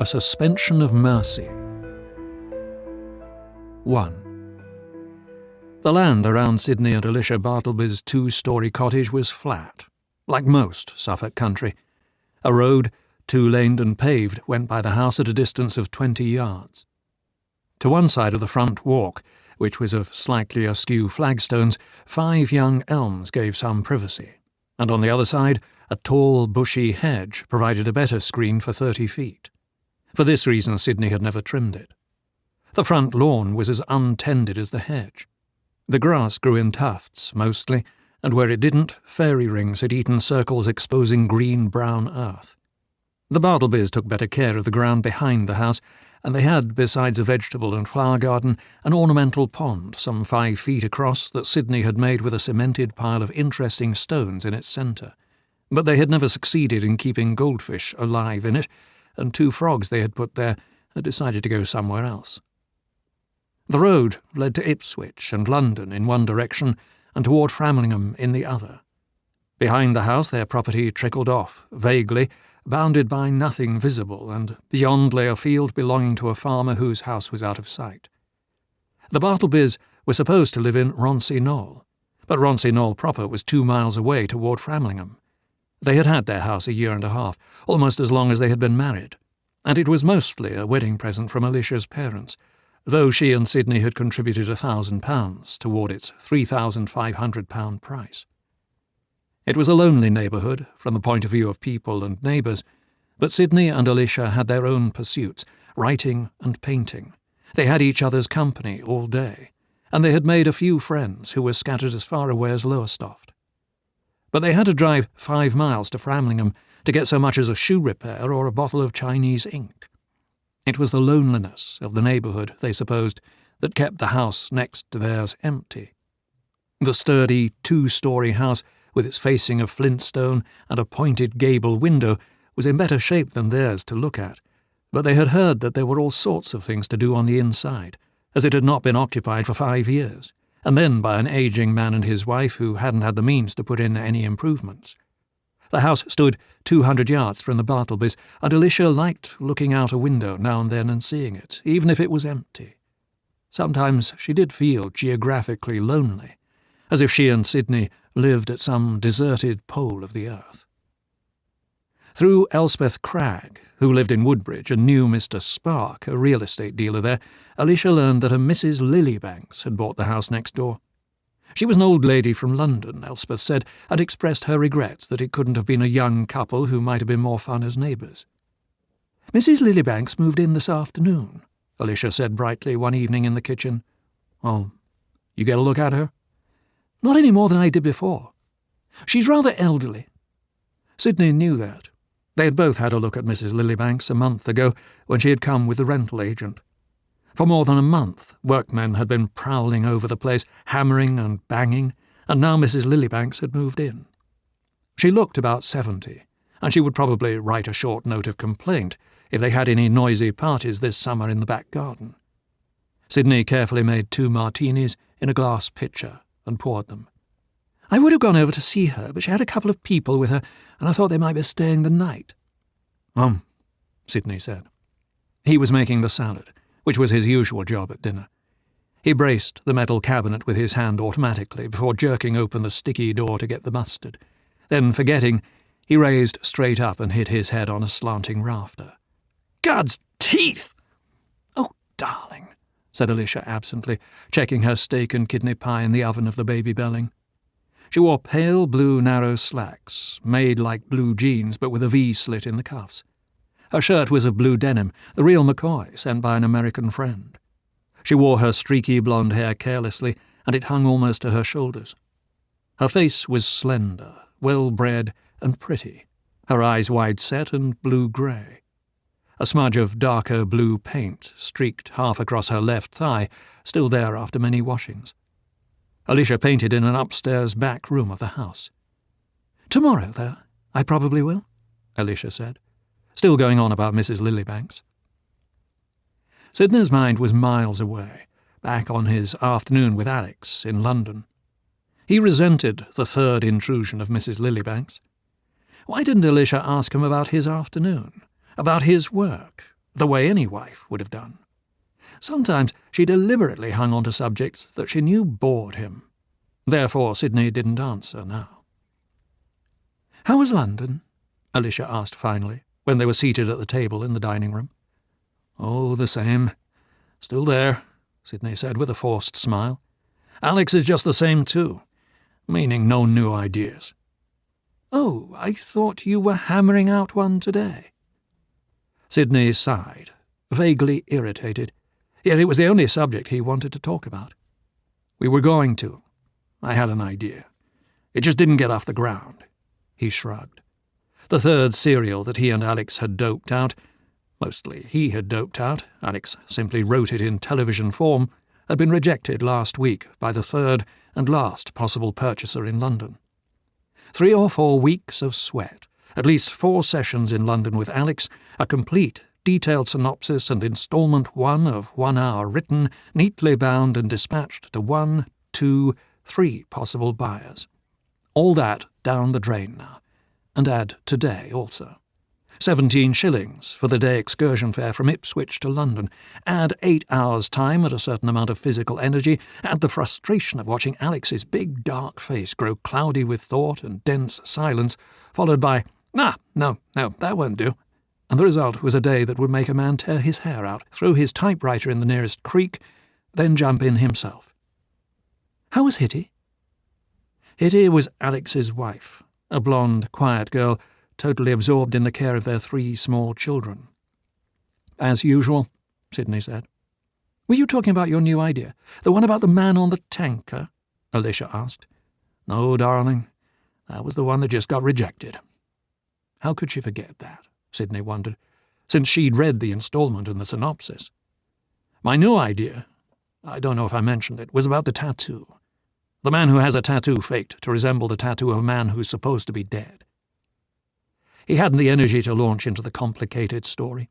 A suspension of mercy. 1. The land around Sidney and Alicia Bartleby's two-storey cottage was flat, like most Suffolk country. A road, two-laned and paved, went by the house at a distance of 20 yards. To one side of the front walk, which was of slightly askew flagstones, 5 young elms gave some privacy, and on the other side, a tall, bushy hedge provided a better screen for 30 feet. For this reason, Sidney had never trimmed it. The front lawn was as untended as the hedge. The grass grew in tufts, mostly, and where it didn't, fairy rings had eaten circles exposing green-brown earth. The Bartlebys took better care of the ground behind the house, and they had, besides a vegetable and flower garden, an ornamental pond some 5 feet across that Sidney had made with a cemented pile of interesting stones in its centre. But they had never succeeded in keeping goldfish alive in it, and 2 frogs they had put there had decided to go somewhere else. The road led to Ipswich and London in one direction, and toward Framlingham in the other. Behind the house their property trickled off, vaguely, bounded by nothing visible, and beyond lay a field belonging to a farmer whose house was out of sight. The Bartlebys were supposed to live in Ronsey Knoll, but Ronsey Knoll proper was 2 miles away toward Framlingham. They had had their house a year and a half, almost as long as they had been married, and it was mostly a wedding present from Alicia's parents, though she and Sidney had contributed £1,000 toward its £3,500 price. It was a lonely neighbourhood from the point of view of people and neighbours, but Sidney and Alicia had their own pursuits, writing and painting. They had each other's company all day, and they had made a few friends who were scattered as far away as Lowestoft. But they had to drive 5 miles to Framlingham to get so much as a shoe repair or a bottle of Chinese ink. It was the loneliness of the neighbourhood, they supposed, that kept the house next to theirs empty. The sturdy 2-storey house, with its facing of flintstone and a pointed gable window, was in better shape than theirs to look at, but they had heard that there were all sorts of things to do on the inside, as it had not been occupied for 5 years, and then by an ageing man and his wife who hadn't had the means to put in any improvements. The house stood 200 yards from the Bartlebys, and Alicia liked looking out a window now and then and seeing it, even if it was empty. Sometimes she did feel geographically lonely, as if she and Sidney lived at some deserted pole of the earth. Through Elspeth Cragg, who lived in Woodbridge and knew Mr. Spark, a real estate dealer there, Alicia learned that a Mrs. Lilybanks had bought the house next door. She was an old lady from London, Elspeth said, and expressed her regret that it couldn't have been a young couple who might have been more fun as neighbours. "Mrs. Lilybanks moved in this afternoon," Alicia said brightly one evening in the kitchen. "Oh, you get a look at her?" "Not any more than I did before. She's rather elderly." Sidney knew that. They had both had a look at Mrs. Lilybanks a month ago when she had come with the rental agent. For more than a month, workmen had been prowling over the place, hammering and banging, and now Mrs. Lilybanks had moved in. She looked about 70, and she would probably write a short note of complaint if they had any noisy parties this summer in the back garden. Sidney carefully made 2 martinis in a glass pitcher and poured them. "I would have gone over to see her, but she had a couple of people with her, and I thought they might be staying the night." Sidney said. He was making the salad, which was his usual job at dinner. He braced the metal cabinet with his hand automatically before jerking open the sticky door to get the mustard. Then, forgetting, he raised straight up and hit his head on a slanting rafter. "God's teeth!" "Oh, darling," said Alicia absently, checking her steak and kidney pie in the oven of the baby belling. She wore pale blue narrow slacks, made like blue jeans but with a V-slit in the cuffs. Her shirt was of blue denim, the real McCoy, sent by an American friend. She wore her streaky blonde hair carelessly, and it hung almost to her shoulders. Her face was slender, well-bred and pretty, her eyes wide-set and blue-grey. A smudge of darker blue paint streaked half across her left thigh, still there after many washings. Alicia painted in an upstairs back room of the house. "Tomorrow, though, I probably will," Alicia said, still going on about Mrs. Lilybanks. Sidney's mind was miles away, back on his afternoon with Alex in London. He resented the third intrusion of Mrs. Lilybanks. Why didn't Alicia ask him about his afternoon, about his work, the way any wife would have done. Sometimes she deliberately hung on to subjects that she knew bored him. Therefore Sidney didn't answer now. "How was London?" Alicia asked finally, when they were seated at the table in the dining room. "Oh, the same. Still there," Sidney said with a forced smile. "Alex is just the same too, meaning no new ideas." "Oh, I thought you were hammering out one today." Sidney sighed, vaguely irritated, yet it was the only subject he wanted to talk about. "We were going to. I had an idea. It just didn't get off the ground." He shrugged. The third serial that he and Alex had doped out, mostly he had doped out, Alex simply wrote it in television form, had been rejected last week by the third and last possible purchaser in London. 3 or 4 weeks of sweat, at least 4 sessions in London with Alex, a complete, detailed synopsis and instalment 1 of 1 hour written, neatly bound and dispatched to 1, 2, 3 possible buyers. All that down the drain now, and add today also. 17 shillings for the day excursion fare from Ipswich to London. Add 8 hours' time and a certain amount of physical energy. Add the frustration of watching Alex's big dark face grow cloudy with thought and dense silence, followed by, no, that won't do. And the result was a day that would make a man tear his hair out, throw his typewriter in the nearest creek, then jump in himself. How was Hitty? Hitty was Alex's wife, a blonde, quiet girl, totally absorbed in the care of their 3 small children. "As usual," Sidney said. "Were you talking about your new idea? The one about the man on the tanker?" Alicia asked. "No, darling. That was the one that just got rejected." How could she forget that, Sidney wondered, since she'd read the instalment and the synopsis. "My new idea, I don't know if I mentioned it, was about the tattoo. The man who has a tattoo faked to resemble the tattoo of a man who's supposed to be dead." He hadn't the energy to launch into the complicated story.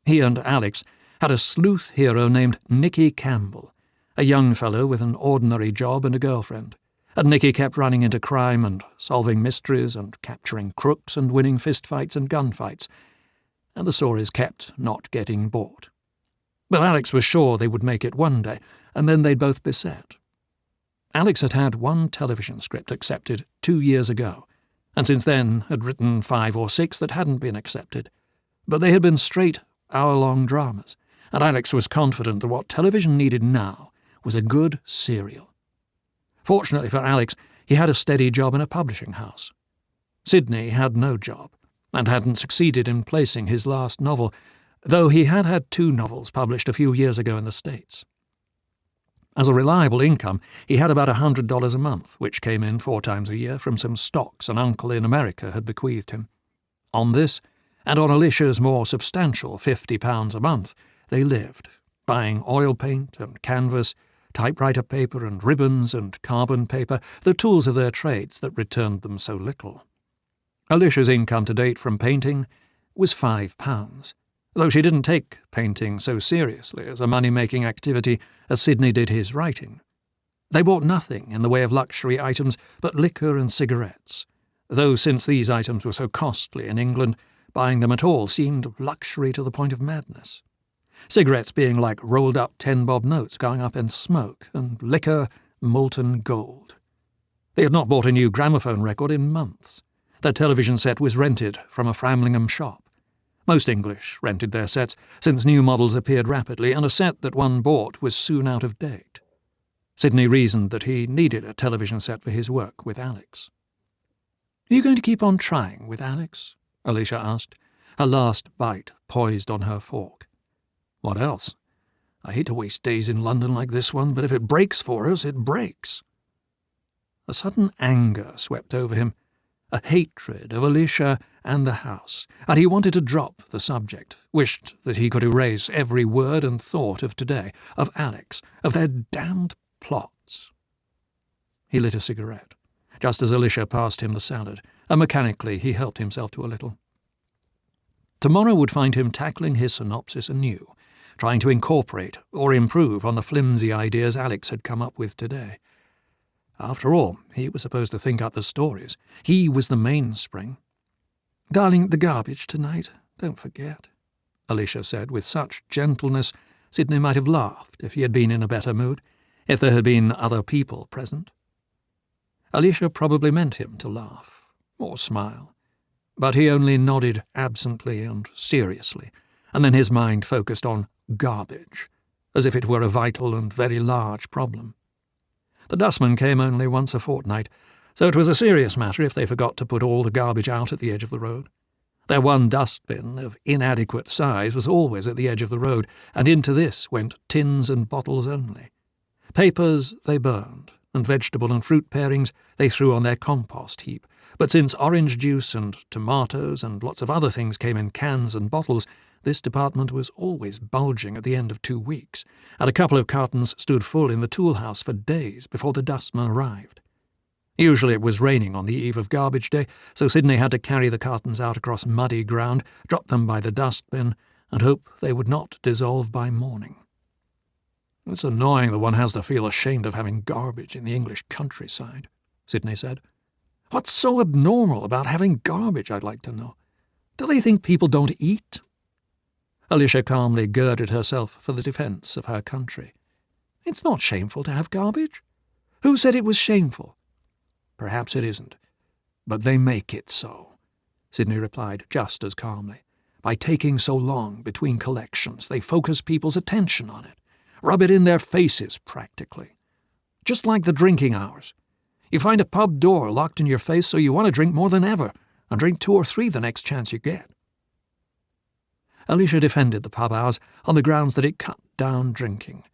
He and Alex had a sleuth hero named Nicky Campbell, a young fellow with an ordinary job and a girlfriend, and Nicky kept running into crime and solving mysteries and capturing crooks and winning fistfights and gunfights, and the stories kept not getting bought. But Alex was sure they would make it one day, and then they'd both be set. Alex had had 1 television script accepted 2 years ago, and since then had written 5 or 6 that hadn't been accepted. But they had been straight, hour-long dramas, and Alex was confident that what television needed now was a good serial. Fortunately for Alex, he had a steady job in a publishing house. Sidney had no job, and hadn't succeeded in placing his last novel, though he had had 2 novels published a few years ago in the States. As a reliable income, he had about $100 a month, which came in 4 times a year from some stocks an uncle in America had bequeathed him. On this, and on Alicia's more substantial £50 a month, they lived, buying oil paint and canvas, typewriter paper and ribbons and carbon paper, the tools of their trades that returned them so little. Alicia's income to date from painting was £5, though she didn't take painting so seriously as a money-making activity as Sidney did his writing. They bought nothing in the way of luxury items but liquor and cigarettes, though since these items were so costly in England, buying them at all seemed luxury to the point of madness. Cigarettes being like rolled-up 10-bob notes going up in smoke, and liquor molten gold. They had not bought a new gramophone record in months. Their television set was rented from a Framlingham shop. Most English rented their sets, since new models appeared rapidly, and a set that one bought was soon out of date. Sidney reasoned that he needed a television set for his work with Alex. "Are you going to keep on trying with Alex?" Alicia asked, her last bite poised on her fork. "What else? I hate to waste days in London like this one, but if it breaks for us, it breaks." A sudden anger swept over him, a hatred of Alicia and the house, and he wanted to drop the subject, wished that he could erase every word and thought of today, of Alex, of their damned plots. He lit a cigarette, just as Alicia passed him the salad, and mechanically he helped himself to a little. Tomorrow would find him tackling his synopsis anew, trying to incorporate or improve on the flimsy ideas Alex had come up with today. After all, he was supposed to think up the stories. He was the mainspring. "Darling, the garbage tonight, don't forget." Alicia said with such gentleness Sidney might have laughed if he had been in a better mood, if there had been other people present. Alicia probably meant him to laugh, or smile, but he only nodded absently and seriously, and then his mind focused on garbage, as if it were a vital and very large problem. The dustmen came only once a fortnight, so it was a serious matter if they forgot to put all the garbage out at the edge of the road. Their one dustbin of inadequate size was always at the edge of the road, and into this went tins and bottles only. Papers they burned, and vegetable and fruit parings they threw on their compost heap, but since orange juice and tomatoes and lots of other things came in cans and bottles, this department was always bulging at the end of 2 weeks, and a couple of cartons stood full in the tool house for days before the dustman arrived. Usually it was raining on the eve of garbage day, so Sidney had to carry the cartons out across muddy ground, drop them by the dustbin, and hope they would not dissolve by morning. "It's annoying that one has to feel ashamed of having garbage in the English countryside," Sidney said. "What's so abnormal about having garbage, I'd like to know? Do they think people don't eat?" Alicia calmly girded herself for the defence of her country. "It's not shameful to have garbage. Who said it was shameful?" "Perhaps it isn't, but they make it so," Sidney replied just as calmly. "By taking so long between collections, they focus people's attention on it, rub it in their faces practically. Just like the drinking hours. You find a pub door locked in your face so you want to drink more than ever, and drink 2 or 3 the next chance you get." Alicia defended the pub hours on the grounds that it cut down drinking,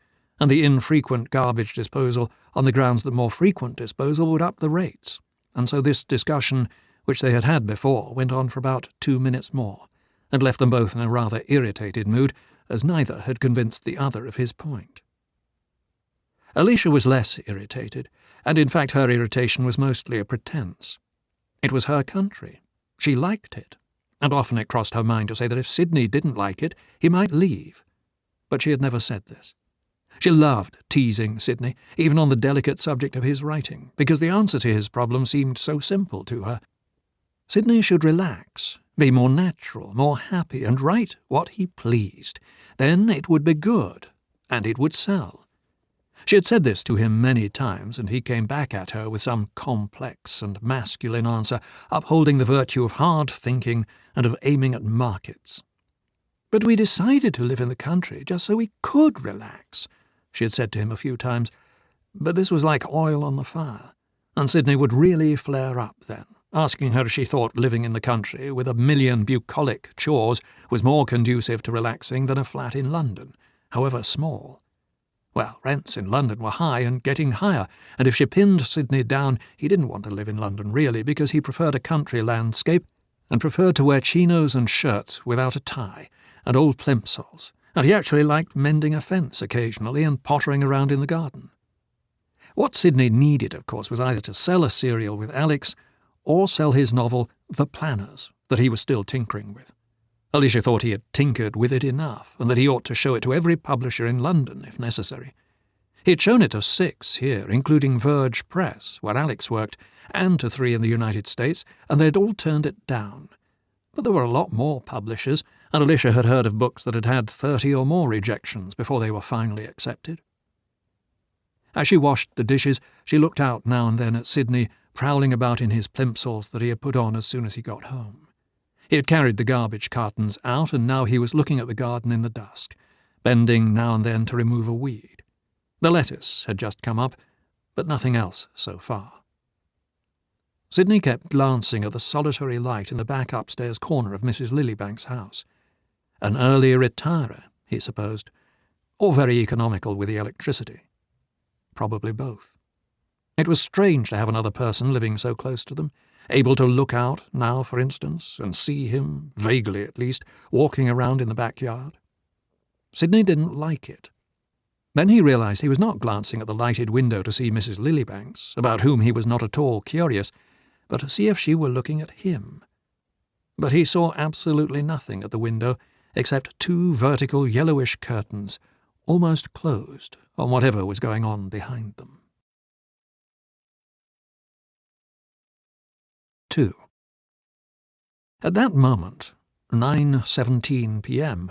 and the infrequent garbage disposal on the grounds that more frequent disposal would up the rates, and so this discussion, which they had had before, went on for about 2 minutes more, and left them both in a rather irritated mood, as neither had convinced the other of his point. Alicia was less irritated, and in fact her irritation was mostly a pretence. It was her country. She liked it, and often it crossed her mind to say that if Sidney didn't like it, he might leave. But she had never said this. She loved teasing Sidney, even on the delicate subject of his writing, because the answer to his problem seemed so simple to her. Sidney should relax, be more natural, more happy, and write what he pleased. Then it would be good, and it would sell. She had said this to him many times, and he came back at her with some complex and masculine answer, upholding the virtue of hard thinking and of aiming at markets. "But we decided to live in the country just so we could relax," she had said to him a few times, but this was like oil on the fire, and Sidney would really flare up then, asking her if she thought living in the country with 1,000,000 bucolic chores was more conducive to relaxing than a flat in London, however small. Well, rents in London were high and getting higher, and if she pinned Sidney down, he didn't want to live in London really, because he preferred a country landscape and preferred to wear chinos and shirts without a tie, and old plimsolls, and he actually liked mending a fence occasionally and pottering around in the garden. What Sidney needed, of course, was either to sell a serial with Alex or sell his novel The Planners, that he was still tinkering with. Alicia thought he had tinkered with it enough, and that he ought to show it to every publisher in London, if necessary. He had shown it to 6 here, including Verge Press, where Alex worked, and to 3 in the United States, and they had all turned it down. But there were a lot more publishers, and Alicia had heard of books that had had 30 or more rejections before they were finally accepted. As she washed the dishes, she looked out now and then at Sidney, prowling about in his plimsolls that he had put on as soon as he got home. He had carried the garbage cartons out, and now he was looking at the garden in the dusk, bending now and then to remove a weed. The lettuce had just come up, but nothing else so far. Sidney kept glancing at the solitary light in the back upstairs corner of Mrs. Lilybank's house. An early retirer, he supposed, or very economical with the electricity. Probably both. It was strange to have another person living so close to them, able to look out now, for instance, and see him, vaguely at least, walking around in the backyard. Sidney didn't like it. Then he realized he was not glancing at the lighted window to see Mrs. Lilybanks, about whom he was not at all curious, but to see if she were looking at him. But he saw absolutely nothing at the window except 2 vertical yellowish curtains, almost closed on whatever was going on behind them. 2. At that moment, 9:17 p.m.,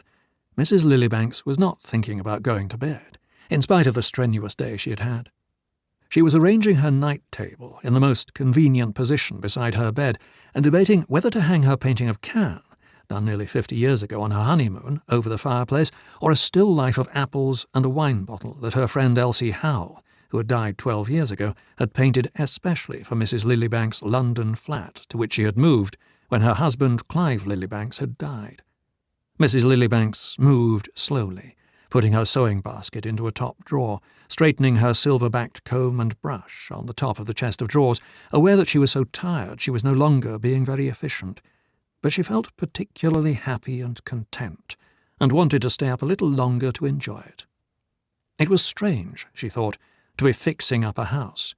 Mrs. Lillybanks was not thinking about going to bed, in spite of the strenuous day she had had. She was arranging her night table in the most convenient position beside her bed and debating whether to hang her painting of Cannes, done nearly 50 years ago on her honeymoon, over the fireplace, or a still life of apples and a wine bottle that her friend Elsie Howell, who had died 12 years ago, had painted especially for Mrs. Lillybanks' London flat to which she had moved when her husband Clive Lillybanks had died. Mrs. Lillybanks moved slowly, putting her sewing basket into a top drawer, straightening her silver-backed comb and brush on the top of the chest of drawers, aware that she was so tired she was no longer being very efficient. But she felt particularly happy and content, and wanted to stay up a little longer to enjoy it. It was strange, she thought, to be fixing up a house.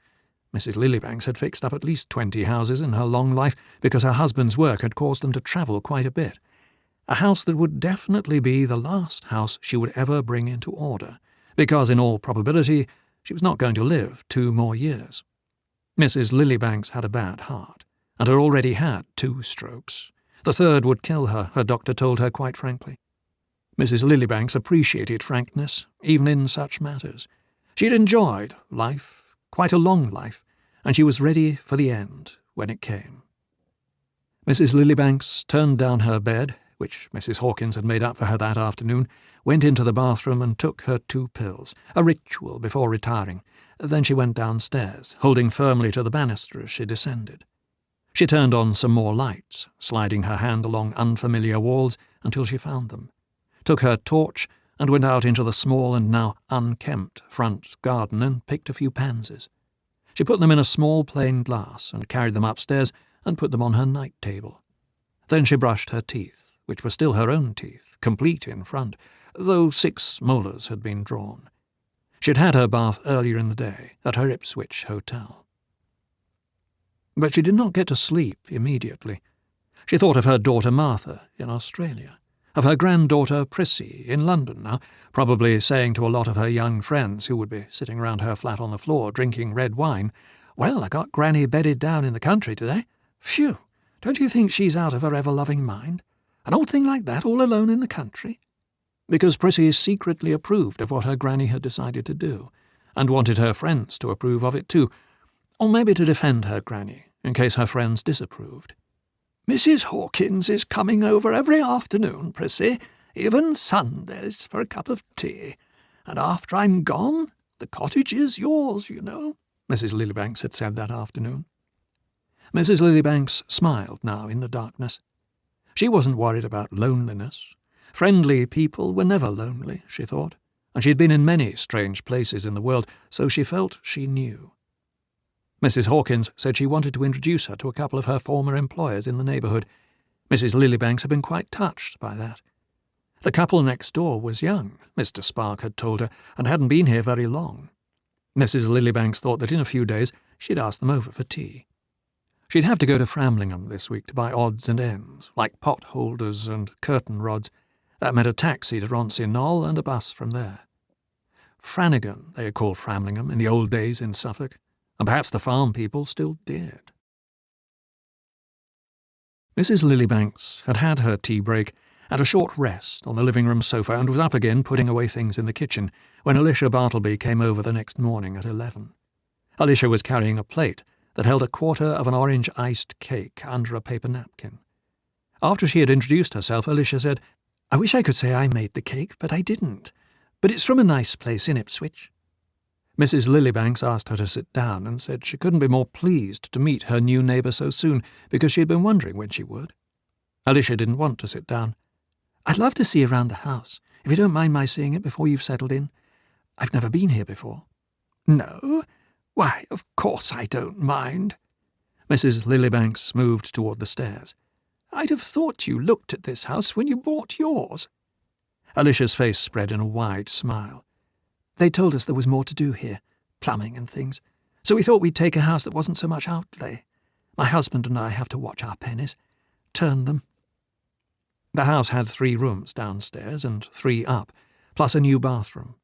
Mrs. Lillybanks had fixed up at least 20 houses in her long life because her husband's work had caused them to travel quite a bit. A house that would definitely be the last house she would ever bring into order, because in all probability she was not going to live 2 more years. Mrs. Lillybanks had a bad heart, and had already had 2 strokes. The third would kill her, her doctor told her quite frankly. Mrs. Lillybanks appreciated frankness, even in such matters. She had enjoyed life, quite a long life, and she was ready for the end when it came. Mrs. Lillybanks turned down her bed, which Mrs. Hawkins had made up for her that afternoon, went into the bathroom and took her 2 pills, a ritual before retiring. Then she went downstairs, holding firmly to the banister as she descended. She turned on some more lights, sliding her hand along unfamiliar walls until she found them, took her torch and went out into the small and now unkempt front garden and picked a few pansies. She put them in a small plain glass and carried them upstairs and put them on her night table. Then she brushed her teeth, which were still her own teeth, complete in front, though 6 molars had been drawn. She had had her bath earlier in the day at her Ipswich hotel. But she did not get to sleep immediately. She thought of her daughter Martha in Australia, of her granddaughter Prissy in London now, probably saying to a lot of her young friends who would be sitting round her flat on the floor drinking red wine, "Well, I got Granny bedded down in the country today. Phew, don't you think she's out of her ever-loving mind? An old thing like that all alone in the country?" Because Prissy secretly approved of what her granny had decided to do, and wanted her friends to approve of it too, or maybe to defend her granny in case her friends disapproved. "Mrs. Hawkins is coming over every afternoon, Prissy, even Sundays, for a cup of tea. And after I'm gone, the cottage is yours, you know," Mrs. Lillybanks had said that afternoon. Mrs. Lillybanks smiled now in the darkness. She wasn't worried about loneliness. Friendly people were never lonely, she thought, and she had been in many strange places in the world, so she felt she knew. Mrs. Hawkins said she wanted to introduce her to a couple of her former employers in the neighbourhood. Mrs. Lillybanks had been quite touched by that. The couple next door was young, Mr. Spark had told her, and hadn't been here very long. Mrs. Lillybanks thought that in a few days she'd ask them over for tea. She'd have to go to Framlingham this week to buy odds and ends, like pot holders and curtain rods. That meant a taxi to Ronsey Knoll and a bus from there. Franigan, they had called Framlingham in the old days in Suffolk, and perhaps the farm people still did. Mrs. Lillybanks had had her tea break and a short rest on the living-room sofa and was up again putting away things in the kitchen when Alicia Bartleby came over the next morning at 11. Alicia was carrying a plate that held a quarter of an orange iced cake under a paper napkin. After she had introduced herself, Alicia said, "I wish I could say I made the cake, but I didn't. But it's from a nice place in Ipswich." Mrs. Lillybanks asked her to sit down and said she couldn't be more pleased to meet her new neighbour so soon because she had been wondering when she would. Alicia didn't want to sit down. "I'd love to see you round the house, if you don't mind my seeing it before you've settled in. I've never been here before." "No? Why, of course I don't mind." Mrs. Lillybanks moved toward the stairs. "I'd have thought you looked at this house when you bought yours." Alicia's face spread in a wide smile. "They told us there was more to do here, plumbing and things, so we thought we'd take a house that wasn't so much outlay. My husband and I have to watch our pennies, turn them." The house had 3 rooms downstairs and 3 up, plus a new bathroom.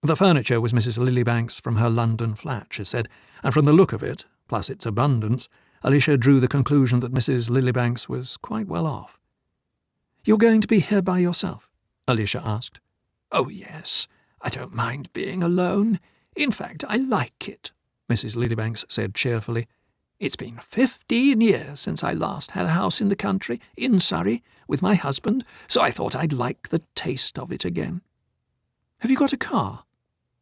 The furniture was Mrs. Lillybanks from her London flat, she said, and from the look of it, plus its abundance, Alicia drew the conclusion that Mrs. Lillybanks was quite well off. "You're going to be here by yourself?" Alicia asked. "Oh, yes. I don't mind being alone. In fact, I like it," Mrs. Lillybanks said cheerfully. "It's been 15 years since I last had a house in the country, in Surrey, with my husband, so I thought I'd like the taste of it again." "Have you got a car?"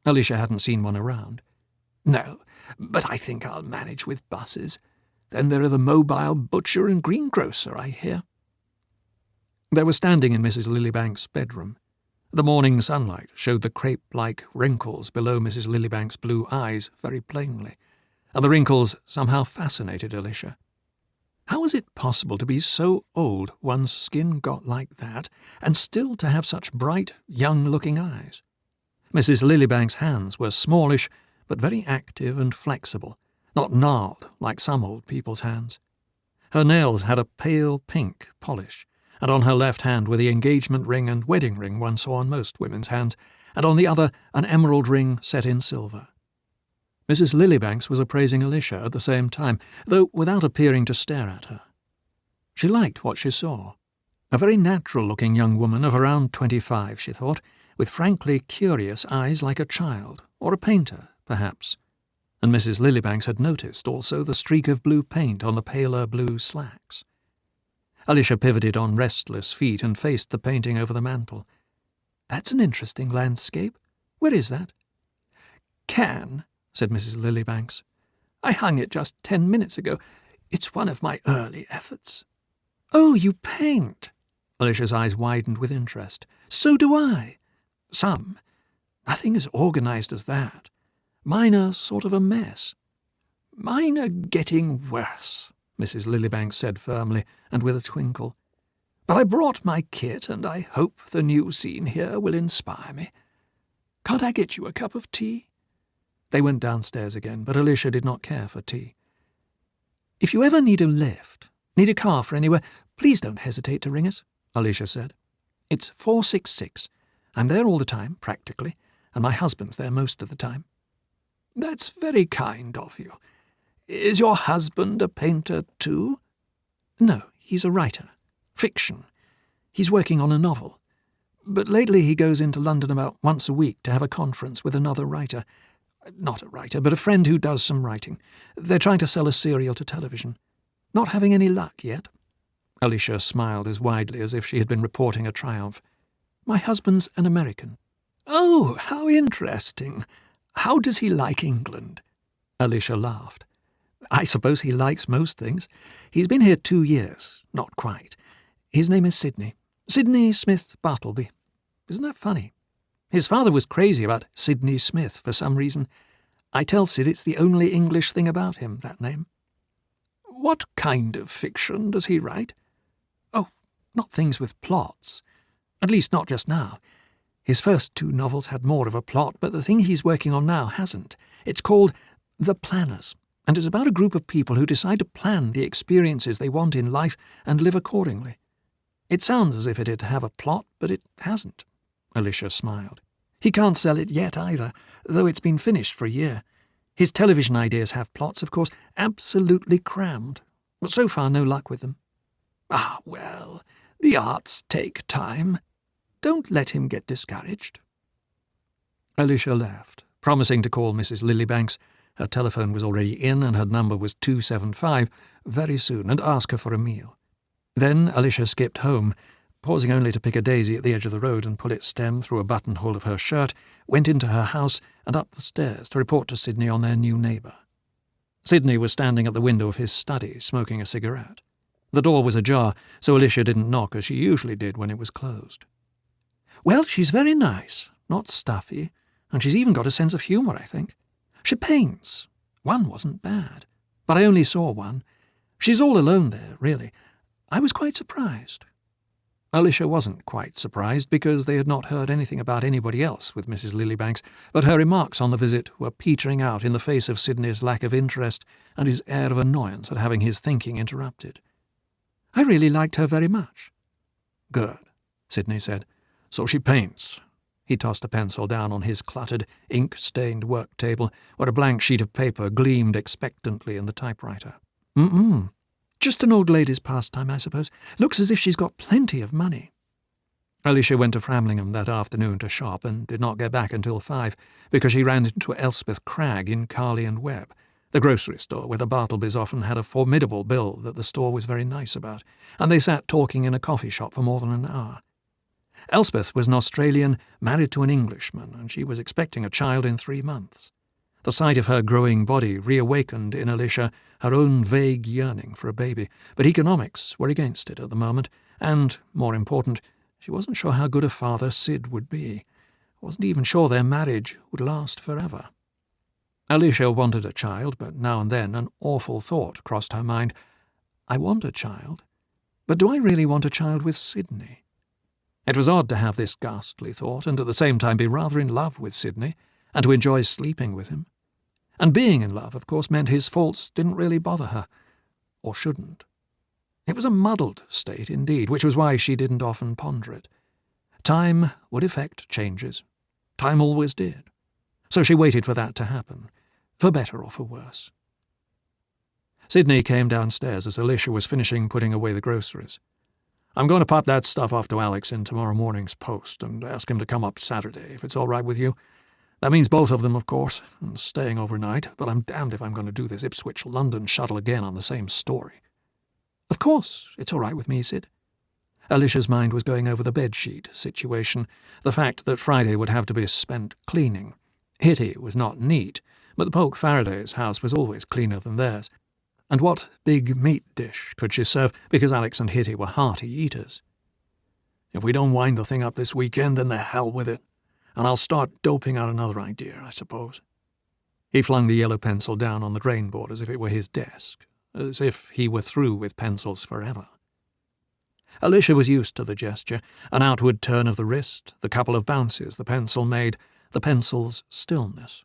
Alicia hadn't seen one around. "No, but I think I'll manage with buses. Then there are the mobile butcher and greengrocer, I hear." They were standing in Mrs. Lillybanks' bedroom. The morning sunlight showed the crepe-like wrinkles below Mrs. Lillybanks' blue eyes very plainly, and the wrinkles somehow fascinated Alicia. How was it possible to be so old one's skin got like that, and still to have such bright, young-looking eyes? Mrs. Lillybanks' hands were smallish, but very active and flexible, not gnarled like some old people's hands. Her nails had a pale pink polish, and on her left hand were the engagement ring and wedding ring one saw on most women's hands, and on the other an emerald ring set in silver. Mrs. Lillybanks was appraising Alicia at the same time, though without appearing to stare at her. She liked what she saw. A very natural-looking young woman of around 25, she thought, with frankly curious eyes like a child, or a painter, perhaps. And Mrs. Lillybanks had noticed also the streak of blue paint on the paler blue slacks. Alicia pivoted on restless feet and faced the painting over the mantel. "That's an interesting landscape. Where is that?" "Cannes," said Mrs. Lillybanks. "I hung it just 10 minutes ago. It's one of my early efforts." "Oh, you paint!" Alicia's eyes widened with interest. "So do I. Some. Nothing as organized as that. Mine are sort of a mess." "Mine are getting worse," Mrs. Lillybanks said firmly, and with a twinkle. "But I brought my kit, and I hope the new scene here will inspire me. Can't I get you a cup of tea?" They went downstairs again, but Alicia did not care for tea. "If you ever need a lift, need a car for anywhere, please don't hesitate to ring us," Alicia said. "It's 466. I'm there all the time, practically, and my husband's there most of the time." "That's very kind of you. Is your husband a painter too?" "No, he's a writer. Fiction. He's working on a novel. But lately he goes into London about once a week to have a conference with another writer. Not a writer, but a friend who does some writing. They're trying to sell a serial to television. Not having any luck yet." Alicia smiled as widely as if she had been reporting a triumph. "My husband's an American." "Oh, how interesting. How does he like England?" Alicia laughed. "I suppose he likes most things. He's been here 2 years. Not quite. His name is Sidney. Sidney Smith Bartleby. Isn't that funny? His father was crazy about Sidney Smith for some reason. I tell Sid it's the only English thing about him, that name." "What kind of fiction does he write?" "Oh, not things with plots. At least not just now. His first 2 novels had more of a plot, but the thing he's working on now hasn't. It's called The Planners, and is about a group of people who decide to plan the experiences they want in life and live accordingly. It sounds as if it'd have a plot, but it hasn't." Alicia smiled. "He can't sell it yet either, though it's been finished for a year. His television ideas have plots, of course, absolutely crammed. But so far no luck with them." "Ah, well, the arts take time. Don't let him get discouraged." Alicia left, promising to call Mrs. Lillybanks. Her telephone was already in and her number was 275, very soon, and ask her for a meal. Then Alicia skipped home, pausing only to pick a daisy at the edge of the road and pull its stem through a buttonhole of her shirt, went into her house and up the stairs to report to Sidney on their new neighbour. Sidney was standing at the window of his study, smoking a cigarette. The door was ajar, so Alicia didn't knock as she usually did when it was closed. "Well, she's very nice, not stuffy, and she's even got a sense of humour, I think. She paints. One wasn't bad, but I only saw one. She's all alone there, really. I was quite surprised." Alicia wasn't quite surprised, because they had not heard anything about anybody else with Mrs. Lillybanks, but her remarks on the visit were petering out in the face of Sidney's lack of interest and his air of annoyance at having his thinking interrupted. "I really liked her very much." "Good," Sidney said. "So she paints." He tossed a pencil down on his cluttered, ink-stained work table, where a blank sheet of paper gleamed expectantly in the typewriter. "Mm-mm. Just an old lady's pastime, I suppose. Looks as if she's got plenty of money." Alicia went to Framlingham that afternoon to shop and did not get back until 5 because she ran into Elspeth Cragg in Carley and Webb, the grocery store where the Bartlebys often had a formidable bill that the store was very nice about, and they sat talking in a coffee shop for more than an hour. Elspeth was an Australian married to an Englishman, and she was expecting a child in 3 months. The sight of her growing body reawakened in Alicia her own vague yearning for a baby, but economics were against it at the moment, and, more important, she wasn't sure how good a father Sid would be. Wasn't even sure their marriage would last forever. Alicia wanted a child, but now and then an awful thought crossed her mind. I want a child, but do I really want a child with Sidney? It was odd to have this ghastly thought, and at the same time be rather in love with Sidney, and to enjoy sleeping with him. And being in love, of course, meant his faults didn't really bother her, or shouldn't. It was a muddled state, indeed, which was why she didn't often ponder it. Time would effect changes. Time always did. So she waited for that to happen, for better or for worse. Sidney came downstairs as Alicia was finishing putting away the groceries. I'm going to pop that stuff off to Alex in tomorrow morning's post and ask him to come up Saturday, if it's all right with you. That means both of them, of course, and staying overnight, but I'm damned if I'm going to do this Ipswich-London shuttle again on the same story. Of course, it's all right with me, Sid. Alicia's mind was going over the bedsheet situation, the fact that Friday would have to be spent cleaning. Hitty was not neat, but the Polk Faraday's house was always cleaner than theirs. And what big meat dish could she serve, because Alex and Hitty were hearty eaters? If we don't wind the thing up this weekend, then the hell with it, and I'll start doping out another idea, I suppose. He flung the yellow pencil down on the drain board as if it were his desk, as if he were through with pencils forever. Alicia was used to the gesture, an outward turn of the wrist, the couple of bounces the pencil made, the pencil's stillness.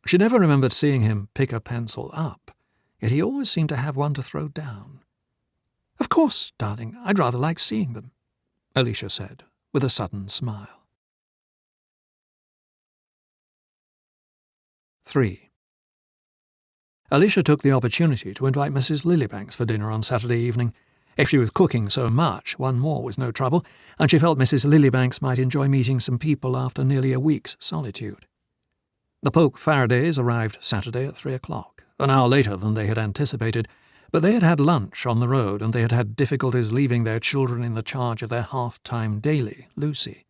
She never remembered seeing him pick a pencil up, yet he always seemed to have one to throw down. Of course, darling, I'd rather like seeing them, Alicia said, with a sudden smile. 3. Alicia took the opportunity to invite Mrs. Lillibanks for dinner on Saturday evening. If she was cooking so much, one more was no trouble, and she felt Mrs. Lillibanks might enjoy meeting some people after nearly a week's solitude. The Polk Faradays arrived Saturday at 3 o'clock, an hour later than they had anticipated, but they had had lunch on the road, and they had had difficulties leaving their children in the charge of their half-time daily, Lucy.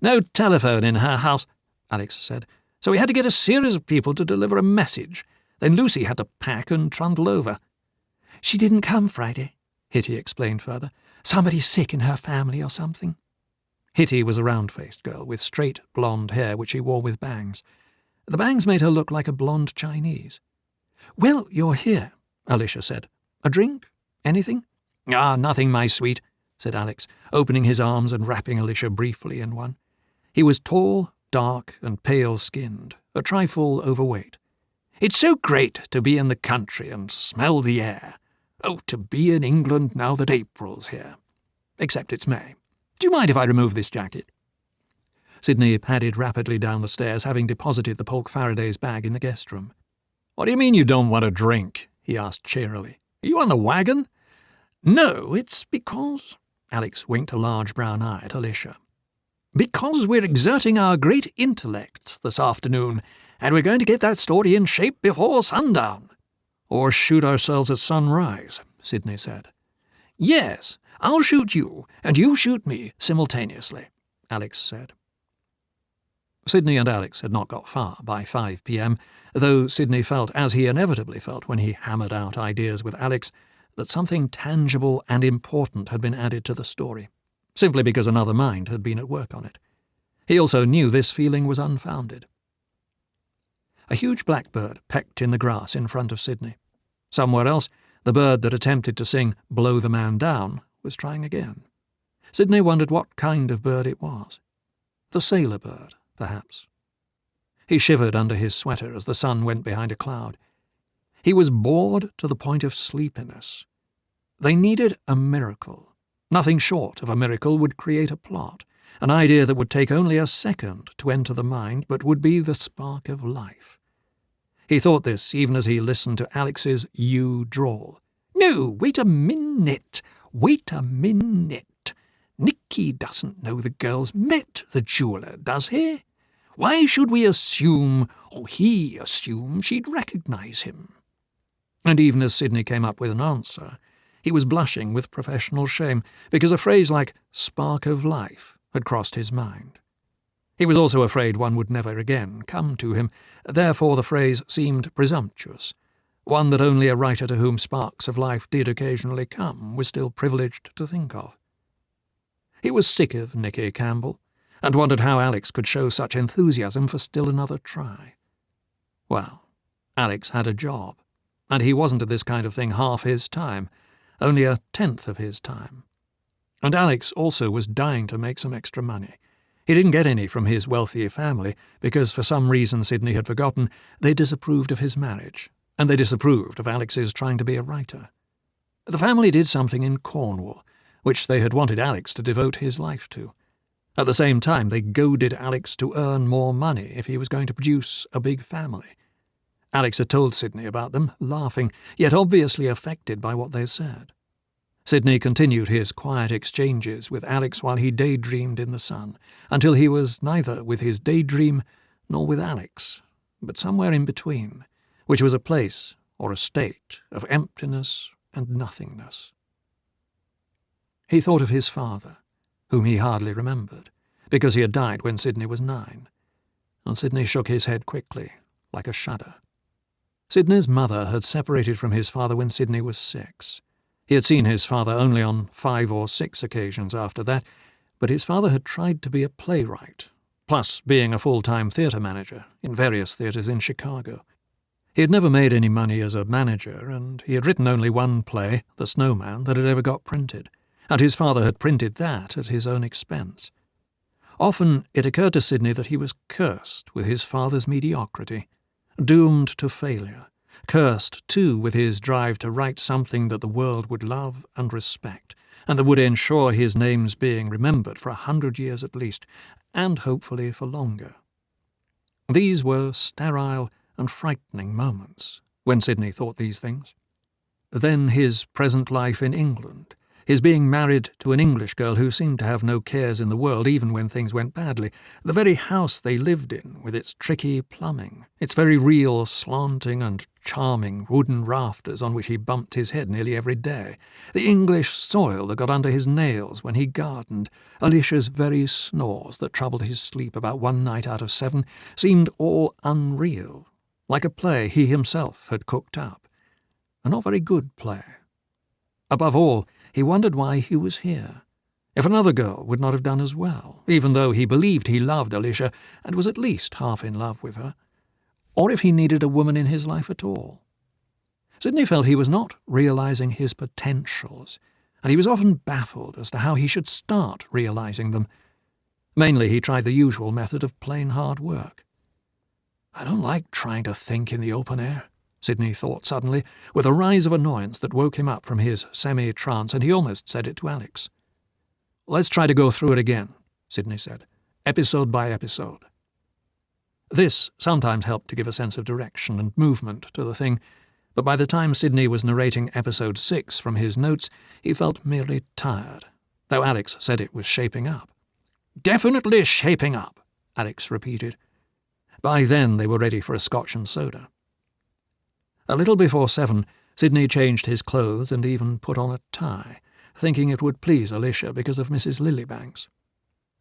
"No telephone in her house," Alex said, "so we had to get a series of people to deliver a message. Then Lucy had to pack and trundle over." "She didn't come Friday," Hitty explained further. "Somebody's sick in her family or something." Hitty was a round-faced girl with straight blonde hair which she wore with bangs. The bangs made her look like a blonde Chinese. "Well, you're here," Alicia said. "A drink? Anything?" "Ah, nothing, my sweet," said Alex, opening his arms and wrapping Alicia briefly in one. He was tall, dark, and pale-skinned, a trifle overweight. "It's so great to be in the country and smell the air. Oh, to be in England now that April's here. Except it's May. Do you mind if I remove this jacket?" Sidney padded rapidly down the stairs, having deposited the Polk Faraday's bag in the guest room. "What do you mean you don't want a drink?" he asked cheerily. "Are you on the wagon?" "No, it's because—" Alex winked a large brown eye at Alicia. "Because we're exerting our great intellects this afternoon, and we're going to get that story in shape before sundown." "Or shoot ourselves at sunrise," Sidney said. "Yes, I'll shoot you, and you shoot me simultaneously," Alex said. Sidney and Alex had not got far by 5 p.m., though Sidney felt, as he inevitably felt when he hammered out ideas with Alex, that something tangible and important had been added to the story, simply because another mind had been at work on it. He also knew this feeling was unfounded. A huge blackbird pecked in the grass in front of Sidney. Somewhere else, the bird that attempted to sing "Blow the Man Down" was trying again. Sidney wondered what kind of bird it was. The sailor bird, perhaps. He shivered under his sweater as the sun went behind a cloud. He was bored to the point of sleepiness. They needed a miracle. Nothing short of a miracle would create a plot, an idea that would take only a second to enter the mind, but would be the spark of life. He thought this even as he listened to Alex's drawl. "No, wait a minute. Wait a minute. Nicky doesn't know the girl's met the jeweller, does he? Why should we assume, or he assume, she'd recognise him?" And even as Sidney came up with an answer, he was blushing with professional shame, because a phrase like "spark of life" had crossed his mind. He was also afraid one would never again come to him, therefore the phrase seemed presumptuous, one that only a writer to whom sparks of life did occasionally come was still privileged to think of. He was sick of Nicky Campbell, and wondered how Alex could show such enthusiasm for still another try. Well, Alex had a job, and he wasn't at this kind of thing half his time, only a tenth of his time. And Alex also was dying to make some extra money. He didn't get any from his wealthy family, because for some reason Sidney had forgotten, they disapproved of his marriage, and they disapproved of Alex's trying to be a writer. The family did something in Cornwall, which they had wanted Alex to devote his life to. At the same time, they goaded Alex to earn more money if he was going to produce a big family. Alex had told Sidney about them, laughing, yet obviously affected by what they said. Sidney continued his quiet exchanges with Alex while he daydreamed in the sun, until he was neither with his daydream nor with Alex, but somewhere in between, which was a place or a state of emptiness and nothingness. He thought of his father, whom he hardly remembered, because he had died when Sidney was 9, and Sidney shook his head quickly, like a shudder. Sidney's mother had separated from his father when Sidney was 6. He had seen his father only on 5 or 6 occasions after that, but his father had tried to be a playwright, plus being a full-time theatre manager in various theatres in Chicago. He had never made any money as a manager, and he had written only one play, The Snowman, that had ever got printed, and his father had printed that at his own expense. Often it occurred to Sidney that he was cursed with his father's mediocrity, doomed to failure, cursed, too, with his drive to write something that the world would love and respect, and that would ensure his name's being remembered for 100 years at least, and hopefully for longer. These were sterile and frightening moments when Sidney thought these things. Then his present life in England, his being married to an English girl who seemed to have no cares in the world even when things went badly, the very house they lived in with its tricky plumbing, its very real slanting and charming wooden rafters on which he bumped his head nearly every day, the English soil that got under his nails when he gardened, Alicia's very snores that troubled his sleep about 1 night out of 7, seemed all unreal, like a play he himself had cooked up. A not very good play. Above all, he wondered why he was here. If another girl would not have done as well, even though he believed he loved Alicia and was at least half in love with her, or if he needed a woman in his life at all. Sidney felt he was not realizing his potentials, and he was often baffled as to how he should start realizing them. Mainly he tried the usual method of plain hard work. "I don't like trying to think in the open air," Sidney thought suddenly, with a rise of annoyance that woke him up from his semi-trance, and he almost said it to Alex. "Let's try to go through it again," Sidney said, "episode by episode." This sometimes helped to give a sense of direction and movement to the thing, but by the time Sidney was narrating episode 6 from his notes, he felt merely tired, though Alex said it was shaping up. "Definitely shaping up," Alex repeated. By then they were ready for a scotch and soda. A little before 7, Sidney changed his clothes and even put on a tie, thinking it would please Alicia because of Mrs. Lilybanks.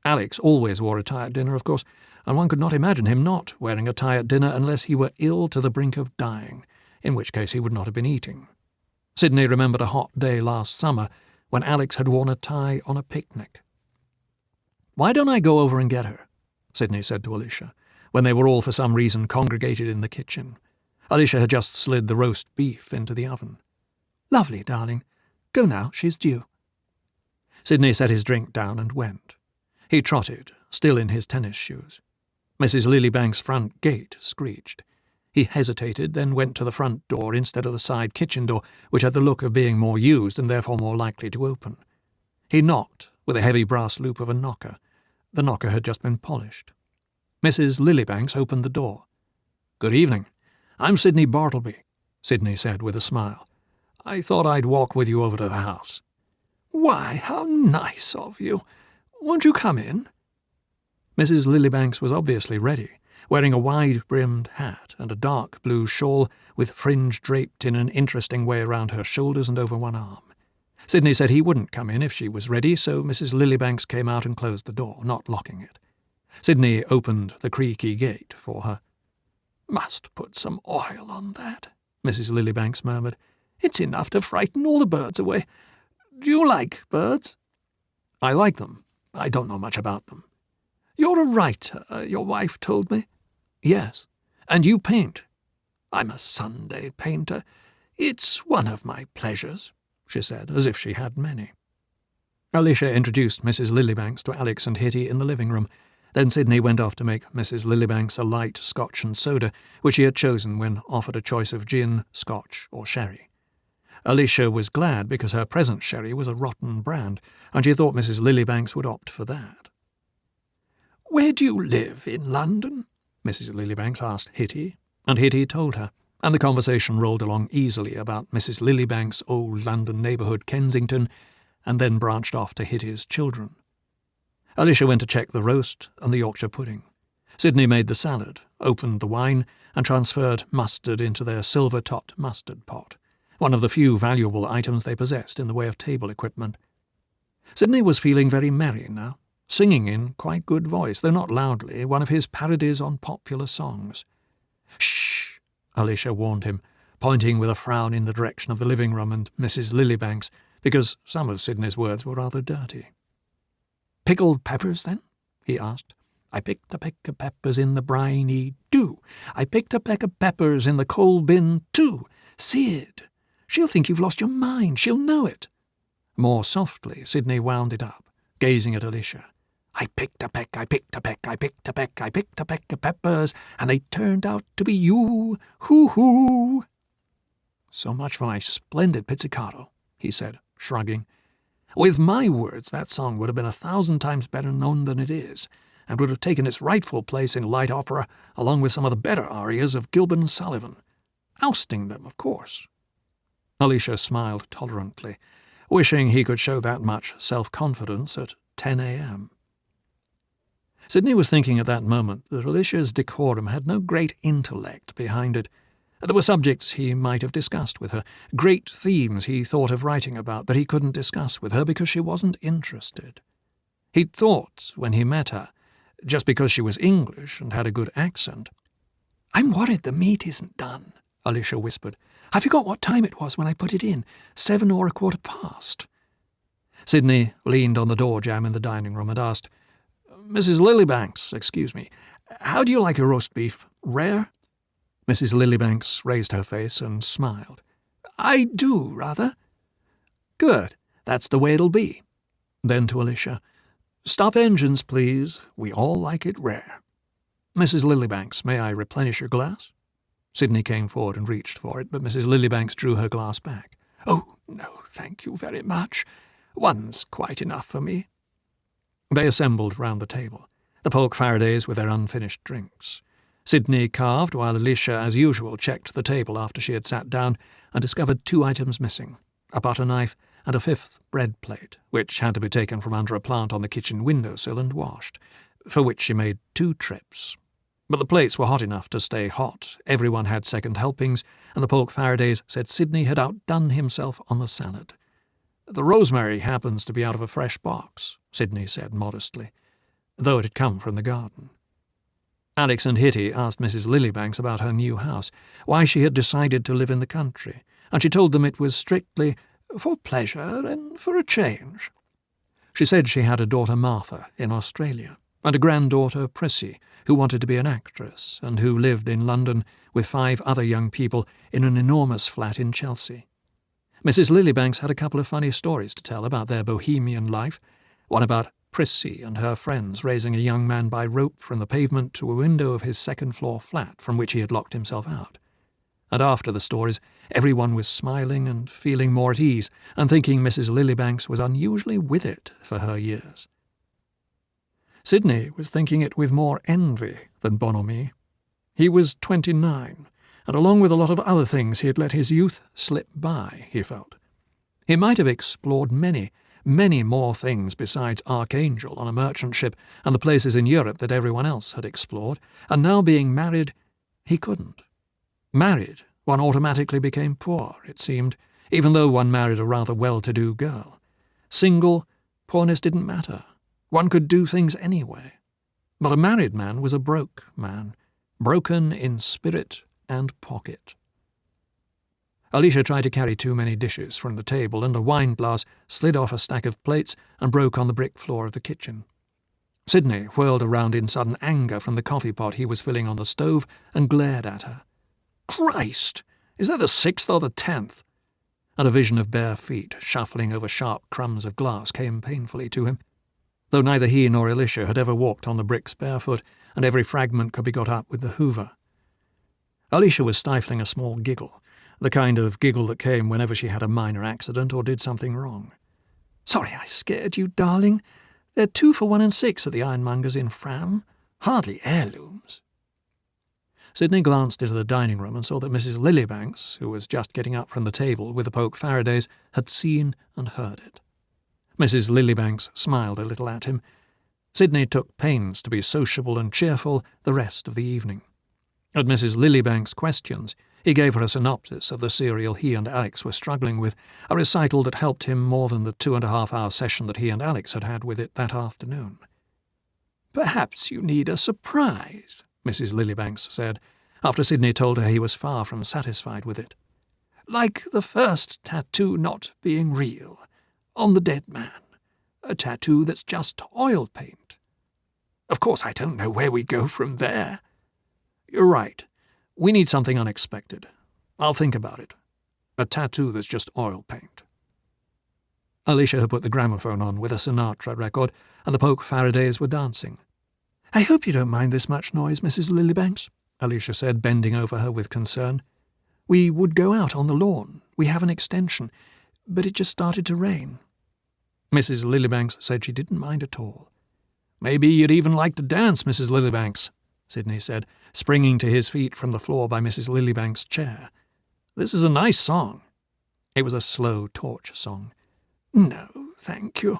Alex always wore a tie at dinner, of course, and one could not imagine him not wearing a tie at dinner unless he were ill to the brink of dying, in which case he would not have been eating. Sidney remembered a hot day last summer when Alex had worn a tie on a picnic. "Why don't I go over and get her?" Sidney said to Alicia, when they were all for some reason congregated in the kitchen. Alicia had just slid the roast beef into the oven. "Lovely, darling. Go now, she's due." Sidney set his drink down and went. He trotted, still in his tennis shoes. Mrs. Lilybank's front gate screeched. He hesitated, then went to the front door instead of the side kitchen door, which had the look of being more used and therefore more likely to open. He knocked with a heavy brass loop of a knocker. The knocker had just been polished. Mrs. Lilybanks opened the door. "Good evening. I'm Sidney Bartleby," Sidney said with a smile. "I thought I'd walk with you over to the house." Why, how nice of you. Won't you come in?" Mrs. Lillybanks was obviously ready, wearing a wide-brimmed hat and a dark blue shawl with fringe draped in an interesting way around her shoulders and over one arm. Sidney said he wouldn't come in if she was ready, so Mrs. Lillybanks came out and closed the door, not locking it. Sidney opened the creaky gate for her. "Must put some oil on that," Mrs. Lillybanks murmured. "It's enough to frighten all the birds away. Do you like birds?" "I like them. I don't know much about them." "You're a writer, your wife told me." "Yes. And you paint." "I'm a Sunday painter. It's one of my pleasures," she said, as if she had many. Alicia introduced Mrs. Lillybanks to Alex and Hitty in the living room. Then Sidney went off to make Mrs. Lillybanks a light Scotch and soda, which he had chosen when offered a choice of gin, Scotch, or sherry. Alicia was glad because her present sherry was a rotten brand, and she thought Mrs. Lillybanks would opt for that. "Where do you live in London?" Mrs. Lillybanks asked Hitty, and Hitty told her, and the conversation rolled along easily about Mrs. Lillybanks' old London neighbourhood, Kensington, and then branched off to Hitty's children. Alicia went to check the roast and the Yorkshire pudding. Sidney made the salad, opened the wine, and transferred mustard into their silver-topped mustard pot, one of the few valuable items they possessed in the way of table equipment. Sidney was feeling very merry now, singing in quite good voice, though not loudly, one of his parodies on popular songs. "Shh!" Alicia warned him, pointing with a frown in the direction of the living room and Mrs. Lillybanks, because some of Sidney's words were rather dirty. "Pickled peppers, then?" he asked. "I picked a peck of peppers in the briny dew. I picked a peck of peppers in the coal bin, too. Sid, she'll think you've lost your mind. She'll know it." More softly, Sidney wound it up, gazing at Alicia. "I picked a peck, I picked a peck, I picked a peck, I picked a peck of peppers, and they turned out to be you. Hoo-hoo!" "So much for my splendid pizzicato," he said, shrugging. "With my words, that song would have been 1,000 times better known than it is, and would have taken its rightful place in light opera along with some of the better arias of Gilbert and Sullivan. Ousting them, of course." Alicia smiled tolerantly, wishing he could show that much self-confidence at 10 a.m. Sidney was thinking at that moment that Alicia's decorum had no great intellect behind it. There were subjects he might have discussed with her, great themes he thought of writing about that he couldn't discuss with her because she wasn't interested. He'd thought, when he met her, just because she was English and had a good accent. "I'm worried the meat isn't done," Alicia whispered. "I forgot what time it was when I put it in, 7 or 1/4 past. Sidney leaned on the door jamb in the dining room and asked, "Mrs. Lillybanks, excuse me, how do you like your roast beef? Rare?" Mrs. Lillybanks raised her face and smiled. "I do, rather." "Good. That's the way it'll be." Then to Alicia, "Stop engines, please. We all like it rare. Mrs. Lillybanks, may I replenish your glass?" Sidney came forward and reached for it, but Mrs. Lillybanks drew her glass back. "Oh, no, thank you very much. One's quite enough for me." They assembled round the table, the Polk Faradays with their unfinished drinks. Sidney carved, while Alicia, as usual, checked the table after she had sat down and discovered 2 items missing, a butter knife and a 5th bread plate, which had to be taken from under a plant on the kitchen windowsill and washed, for which she made 2 trips. But the plates were hot enough to stay hot, everyone had second helpings, and the Polk Faradays said Sidney had outdone himself on the salad. "The rosemary happens to be out of a fresh box," Sidney said modestly, though it had come from the garden. Alex and Hitty asked Mrs. Lillybanks about her new house, why she had decided to live in the country, and she told them it was strictly for pleasure and for a change. She said she had a daughter Martha in Australia, and a granddaughter Prissy, who wanted to be an actress, and who lived in London with 5 other young people in an enormous flat in Chelsea. Mrs. Lillybanks had a couple of funny stories to tell about their bohemian life, one about Prissy and her friends raising a young man by rope from the pavement to a window of his second-floor flat from which he had locked himself out. And after the stories, everyone was smiling and feeling more at ease, and thinking Mrs. Lillybanks was unusually with it for her years. Sidney was thinking it with more envy than bonhomie. He was 29, and along with a lot of other things he had let his youth slip by, he felt. He might have explored many, many more things besides Archangel on a merchant ship and the places in Europe that everyone else had explored, and now being married, he couldn't. Married, one automatically became poor, it seemed, even though one married a rather well-to-do girl. Single, poorness didn't matter. One could do things anyway. But a married man was a broke man, broken in spirit and pocket. Alicia tried to carry too many dishes from the table, and a wine glass slid off a stack of plates and broke on the brick floor of the kitchen. Sidney whirled around in sudden anger from the coffee pot he was filling on the stove and glared at her. "Christ! Is that the 6th or the 10th? And a vision of bare feet shuffling over sharp crumbs of glass came painfully to him, though neither he nor Alicia had ever walked on the bricks barefoot, and every fragment could be got up with the hoover. Alicia was stifling a small giggle, the kind of giggle that came whenever she had a minor accident or did something wrong. "Sorry I scared you, darling. They're 2 for 1 and 6 at the ironmonger's in Fram. Hardly heirlooms." Sidney glanced into the dining room and saw that Mrs. Lillybanks, who was just getting up from the table with the poke Faradays, had seen and heard it. Mrs. Lillybanks smiled a little at him. Sidney took pains to be sociable and cheerful the rest of the evening. At Mrs. Lillybanks' questions, he gave her a synopsis of the serial he and Alex were struggling with, a recital that helped him more than the 2.5-hour session that he and Alex had had with it that afternoon. "Perhaps you need a surprise," Mrs. Lillybanks said, after Sidney told her he was far from satisfied with it. "Like the first tattoo not being real, on the dead man, a tattoo that's just oil paint. Of course, I don't know where we go from there." "You're right. We need something unexpected. I'll think about it. A tattoo that's just oil paint." Alicia had put the gramophone on with a Sinatra record, and the poke Faradays were dancing. "I hope you don't mind this much noise, Mrs. Lillybanks," Alicia said, bending over her with concern. "We would go out on the lawn. We have an extension, but it just started to rain." Mrs. Lillybanks said she didn't mind at all. "Maybe you'd even like to dance, Mrs. Lillybanks," Sidney said, springing to his feet from the floor by Mrs. Lillybanks' chair. "This is a nice song." It was a slow torch song. "No, thank you.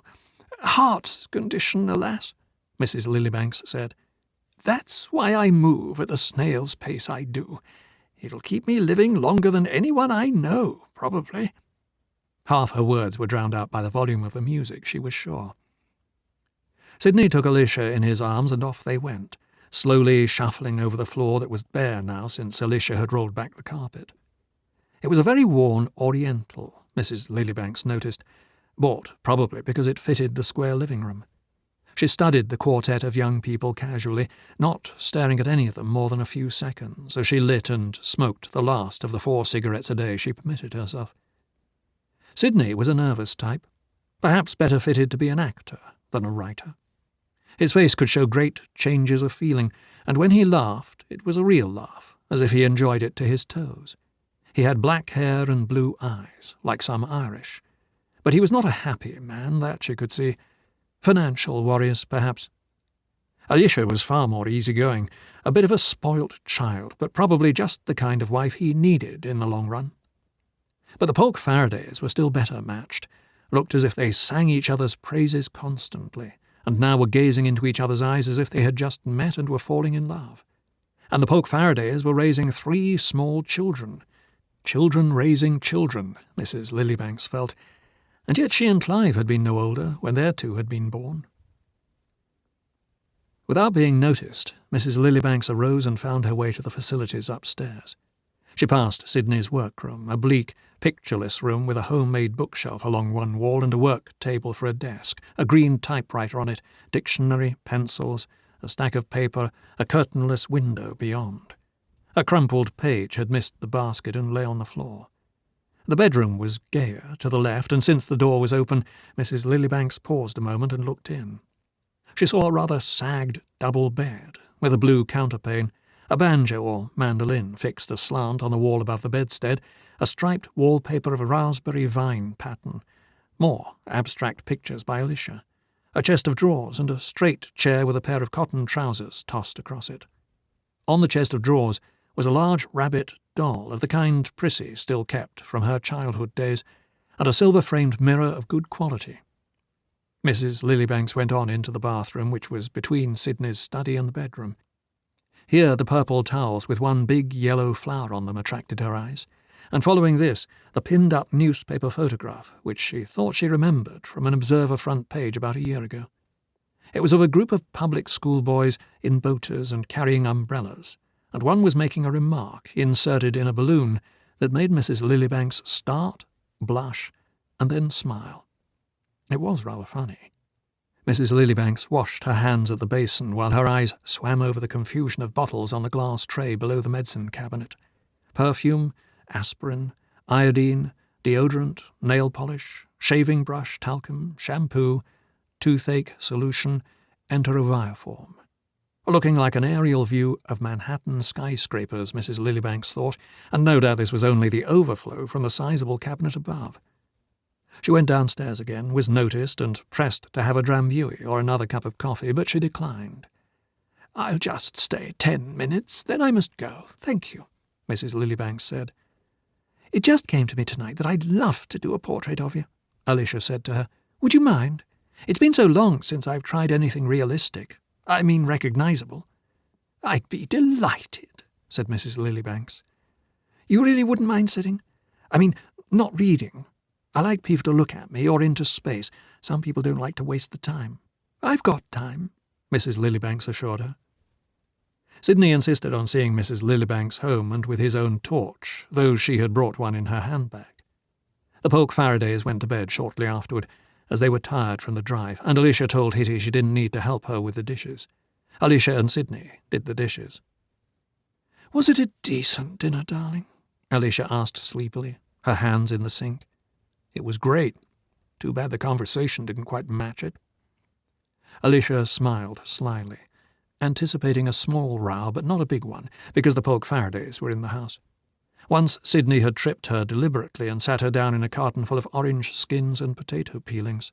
Heart's condition, alas," Mrs. Lillybanks said. "That's why I move at the snail's pace I do. It'll keep me living longer than anyone I know, probably." Half her words were drowned out by the volume of the music, she was sure. Sidney took Alicia in his arms, and off they went, slowly shuffling over the floor that was bare now since Alicia had rolled back the carpet. It was a very worn Oriental, Mrs. Lillybanks noticed, bought probably because it fitted the square living room. She studied the quartet of young people casually, not staring at any of them more than a few seconds, as she lit and smoked the last of the 4 cigarettes a day she permitted herself. Sidney was a nervous type, perhaps better fitted to be an actor than a writer. His face could show great changes of feeling, and when he laughed, it was a real laugh, as if he enjoyed it to his toes. He had black hair and blue eyes, like some Irish. But he was not a happy man, that she could see. Financial worries, perhaps. Alicia was far more easygoing, a bit of a spoilt child, but probably just the kind of wife he needed in the long run. But the Polk Faradays were still better matched, looked as if they sang each other's praises constantly, and now were gazing into each other's eyes as if they had just met and were falling in love. And the Polk Faradays were raising 3 small children. Children raising children, Mrs. Lillybanks felt, and yet she and Clive had been no older when their 2 had been born. Without being noticed, Mrs. Lillybanks arose and found her way to the facilities upstairs. She passed Sidney's workroom, a bleak, pictureless room with a homemade bookshelf along one wall and a work table for a desk, a green typewriter on it, dictionary, pencils, a stack of paper, a curtainless window beyond. A crumpled page had missed the basket and lay on the floor. The bedroom was gayer to the left, and since the door was open, Mrs. Lillybanks paused a moment and looked in. She saw a rather sagged double bed, with a blue counterpane, a banjo or mandolin fixed aslant on the wall above the bedstead, a striped wallpaper of a raspberry vine pattern, more abstract pictures by Alicia, a chest of drawers, and a straight chair with a pair of cotton trousers tossed across it. On the chest of drawers was a large rabbit doll of the kind Prissy still kept from her childhood days, and a silver-framed mirror of good quality, Mrs. Lillibanks went on into the bathroom, which was between Sidney's study and the bedroom. Here the purple towels with one big yellow flower on them attracted her eyes, and following this, the pinned-up newspaper photograph, which she thought she remembered from an Observer front page about a year ago. It was of a group of public school boys in boaters and carrying umbrellas, and one was making a remark, inserted in a balloon, that made Mrs. Lillibanks start, blush, and then smile. It was rather funny. Mrs. Lillibanks washed her hands at the basin while her eyes swam over the confusion of bottles on the glass tray below the medicine cabinet. Perfume, aspirin, iodine, deodorant, nail polish, shaving brush, talcum, shampoo, toothache solution, enteroviaform. Looking like an aerial view of Manhattan skyscrapers, Mrs. Lillibanks thought, and no doubt this was only the overflow from the sizable cabinet above. She went downstairs again, was noticed, and pressed to have a drambuie or another cup of coffee, but she declined. "I'll just stay 10 minutes, then I must go, thank you," Mrs. Lillibanks said. "It just came to me tonight that I'd love to do a portrait of you," Alicia said to her. "Would you mind? It's been so long since I've tried anything realistic. I mean recognizable." "I'd be delighted," said Mrs. Lillibanks. "You really wouldn't mind sitting? I mean, not reading. I like people to look at me or into space. Some people don't like to waste the time." "I've got time," Mrs. Lillibanks assured her. Sidney insisted on seeing Mrs. Lillibanks home and with his own torch, though she had brought one in her handbag. The Polk Faradays went to bed shortly afterward, as they were tired from the drive, and Alicia told Hitty she didn't need to help her with the dishes. Alicia and Sidney did the dishes. "Was it a decent dinner, darling?" Alicia asked sleepily, her hands in the sink. "It was great. Too bad the conversation didn't quite match it." Alicia smiled slyly, anticipating a small row, but not a big one, because the Polk Faradays were in the house. Once Sidney had tripped her deliberately and sat her down in a carton full of orange skins and potato peelings.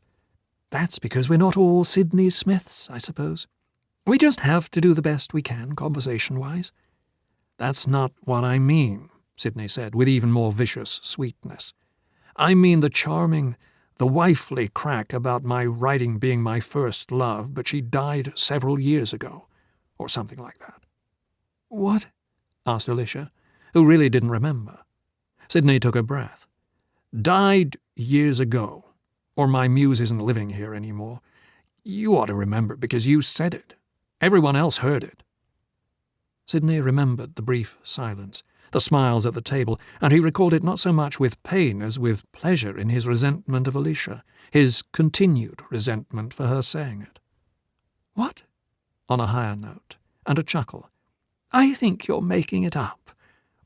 "That's because we're not all Sidney Smiths, I suppose. We just have to do the best we can, conversation-wise." "That's not what I mean," Sidney said, with even more vicious sweetness. "I mean the charming, the wifely crack about my writing being my first love, but she died several years ago, or something like that." "What?" asked Alicia, who really didn't remember. Sidney took a breath. "Died years ago, or my muse isn't living here anymore. You ought to remember because you said it. Everyone else heard it." Sidney remembered the brief silence, the smiles at the table, and he recalled it not so much with pain as with pleasure in his resentment of Alicia, his continued resentment for her saying it. "What?" on a higher note, and a chuckle. "I think you're making it up,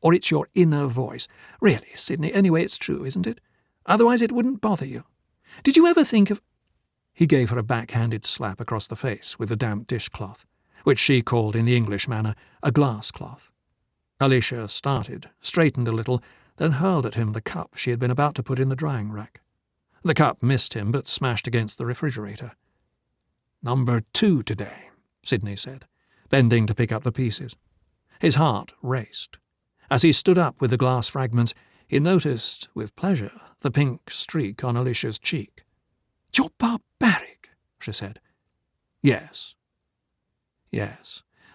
or it's your inner voice. Really, Sidney, anyway it's true, isn't it? Otherwise it wouldn't bother you. Did you ever think of—" He gave her a backhanded slap across the face with a damp dishcloth, which she called in the English manner a glass cloth. Alicia started, straightened a little, then hurled at him the cup she had been about to put in the drying rack. The cup missed him, but smashed against the refrigerator. "Number 2 today," Sidney said, bending to pick up the pieces. His heart raced. As he stood up with the glass fragments, he noticed, with pleasure, the pink streak on Alicia's cheek. "You're barbaric," she said. Yes,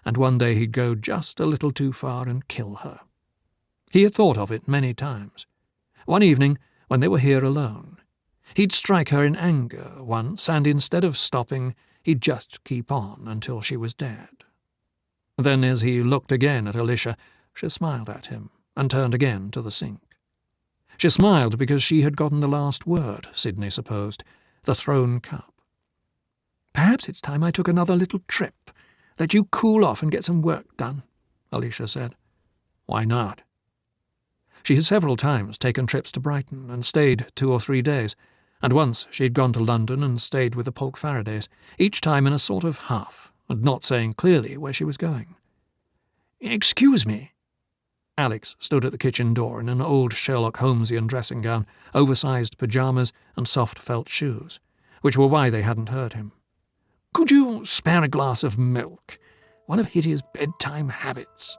and one day he'd go just a little too far and kill her. He had thought of it many times. One evening, when they were here alone, he'd strike her in anger once, and instead of stopping, he'd just keep on until she was dead. Then, as he looked again at Alicia, she smiled at him and turned again to the sink. She smiled because she had gotten the last word, Sidney supposed, the thrown cup. "Perhaps it's time I took another little trip. Let you cool off and get some work done," Alicia said. "Why not?" She had several times taken trips to Brighton and stayed 2 or 3 days, and once she had gone to London and stayed with the Polk Faradays, each time in a sort of huff, and not saying clearly where she was going. "Excuse me." Alex stood at the kitchen door in an old Sherlock Holmesian dressing gown, oversized pyjamas, and soft felt shoes, which were why they hadn't heard him. "Could you spare a glass of milk? One of Hitty's bedtime habits."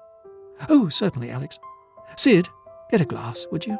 "Oh, certainly, Alex. Sid, get a glass, would you?"